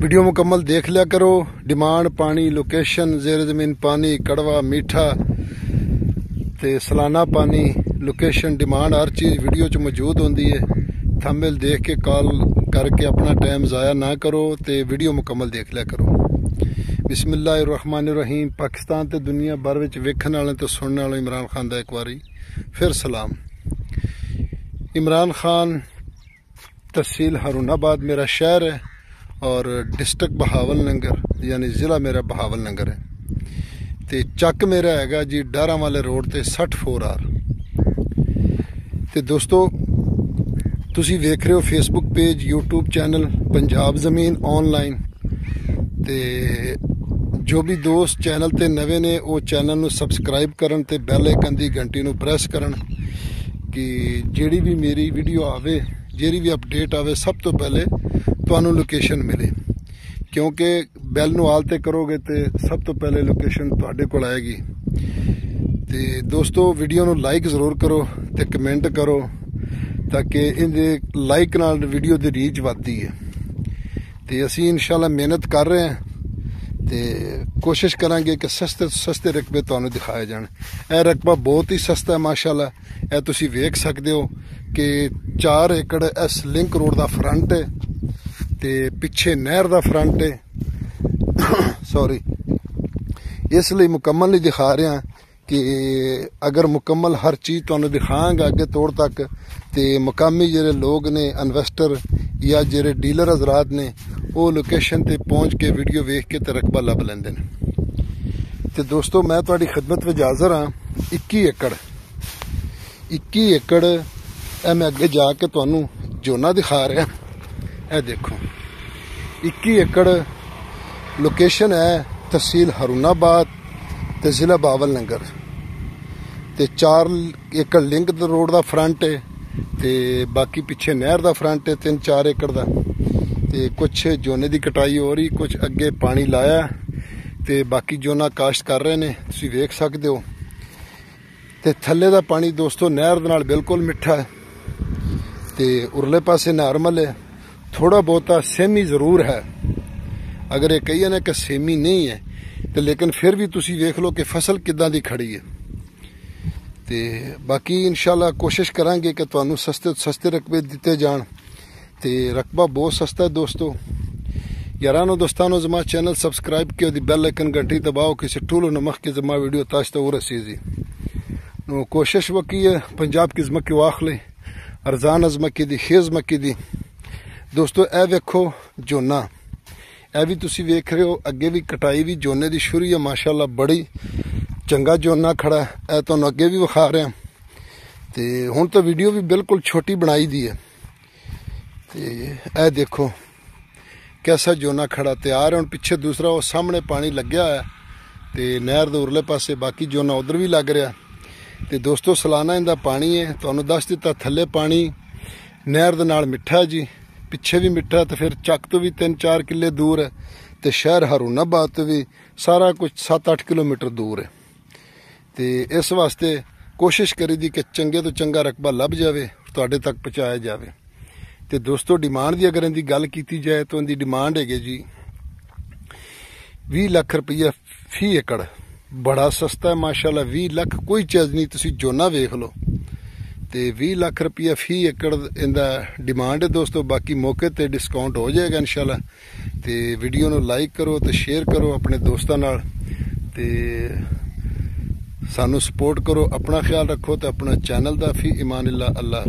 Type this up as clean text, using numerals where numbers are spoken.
Video मुकम्मल देख लिया करो। डिमांड, पानी, लोकेशन, ज़ेर ज़मीन पानी, कड़वा, मीठा ते सालाना पानी, लोकेशन, डिमांड हर चीज़ वीडियो च मौजूद होंदी है। थंबनेल देख के कॉल करके अपना टाइम ज़ाया ना करो ते वीडियो मुकम्मल देख लिया करो। बिस्मिल्लाहिर्रहमानिर्रहीम। पाकिस्तान ते दुनिया भर विच वेखण वाले ते सुनने वाले इमरान खान दा एक बारी फिर सलाम। इमरान खान तहसील हारूनाबाद मेरा शहर है और डिस्ट्रिक्ट बहावल नगर यानी ज़िला मेरा बहावल नगर है ते चक मेरा हैगा जी डारा वाले रोड ते 64R। ते दोस्तों तुसी वेख रहे हो Facebook page, YouTube channel Punjab ज़मीन ऑनलाइन। ते जो भी दोस्त चैनल ते नवे ने वो चैनल नू सबसक्राइब करन ते बैल आइकन दी घंटी नू प्रेस करन कि जेड़ी भी मेरी वीडियो आवे, जेड़ी भी अपडेट आवे, सब तो पहले तुहानू लोकेशन मिले। क्योंकि बैल नू आल ते करोगे तो सब तो पहले लोकेशन तुहाडे कोल आएगी। ते दोस्तों वीडियो नू लाइक ज़रूर करो ते कमेंट करो ताकि इहदे लाइक नाल वीडियो दी रीच वधदी है। ते असीं इंशाअल्लाह मेहनत कर रहे हैं ते कोशिश करांगे कि सस्ते तो सस्ते रकबे तुहानू दिखाए जाण। यह रकबा बहुत ही सस्ता है माशाअल्लाह। यह तुसीं वेख सकदे हो कि 4 एकड़ इस लिंक रोड का फ्रंट है ते पिछे नहर का फ्रंट है। सॉरी, इसलिए मुकम्मल नहीं दिखा रहा कि अगर मुकम्मल हर चीज़ तुहानू दिखांगा अगे तोड़ तक ते मुकामी जेरे लोग ने, इन्वेस्टर या जेरे डीलर हजरात ने, वो लोकेशन ते पहुँच के वीडियो वेख के ते रकबा लभ लेंदे ने। ते दोस्तों मैं तुहाडी खिदमत विच हाज़र हाँ। 21 एकड़ मैं अगे जाके तुहानू जोना दिखा रहा। यह देखो 21 एकड़ लोकेशन है तहसील हारूनाबाद ते ज़िला बहावल नगर ते 4 एकड़ लिंक रोड का फ्रंट है ते बाकी पिछे नहर का फ्रंट है 3-4 एकड़ का। ते कुछ जोने की कटाई हो रही, कुछ अगे पानी लाया ते बाकी जोना काश्त कर रहे ने, तुसीं वेख सकते हो। ते थल्ले का पानी दोस्तों नहर दे नाल बिल्कुल मिठा है ते उरले पासे नॉर्मल है। थोड़ा बहुता सेमी जरूर है। अगर ये कहिए ना कि सेमी नहीं है तो लेकिन फिर भी तुसी वेख लो कि फसल किदां दी खड़ी है। ते बाकी इंशाल्लाह कोशिश करांगे कि तुहानू सस्ते सस्ते रकबे दिते जान। ते रकबा बहुत सस्ता है दोस्तों। यारानो दोस्तानो जमा चैनल सब्सक्राइब किया, दी बेल आइकन घंटी दबाओ किसी टूलो नमक के जमा वीडियो ताश तो रसीजी नो कोशिश वकी है पंजाब की जमक की वाखले अरजान अजमकी दी खेज मकी दी। दोस्तों ए वेखो जोना, ए भी तुसी वेख रहे हो। अगे भी कटाई भी जोने की शुरू है माशाअल्लाह। बड़ी चंगा जोना खड़ा है। ए तुहानू अगे भी विखा रहा ते हुण तो वीडियो भी बिल्कुल छोटी बनाई दी है। ते ए देखो कैसा जोना खड़ा तैयार है। हुण पिछे दूसरा वो सामने पानी लग्या है ते नहर दे उरले पासे बाकी जोना उधर भी लग रहा। ते दोस्तों सालाना इनका पानी है, तुहानू दस दिता थल्ले पानी नहर दे नाल मिठा है जी, पिछे भी मिठा। तो फिर चक तो भी 3-4 किले दूर है ते शहर हारूनाबाद तो भी सारा कुछ 7-8 किलोमीटर दूर है। ते इस वास्ते कोशिश करी दी कि चंगे तो चंगा रकबा लभ जाए, तुहाडे तक पहुँचाया जाए। ते दोस्तों डिमांड की अगर इनकी गल की जाए तो इनकी डिमांड है जी 20 लाख रुपया फी एकड़। बड़ा सस्ता है माशाअल्लाह। 20 लाख कोई चीज़ नहीं। तुसी जोना वेख लो ते 20 लाख रुपया फी एकड़ इनका डिमांड है दोस्तों। बाकी मौके ते डिस्काउंट हो जाएगा इंशाल्लाह। ते वीडियो नू लाइक करो तो शेयर करो अपने दोस्तों नाल ते सानू सपोर्ट करो। अपना ख्याल रखो तो अपना चैनल दा फी ईमान अल्लाह।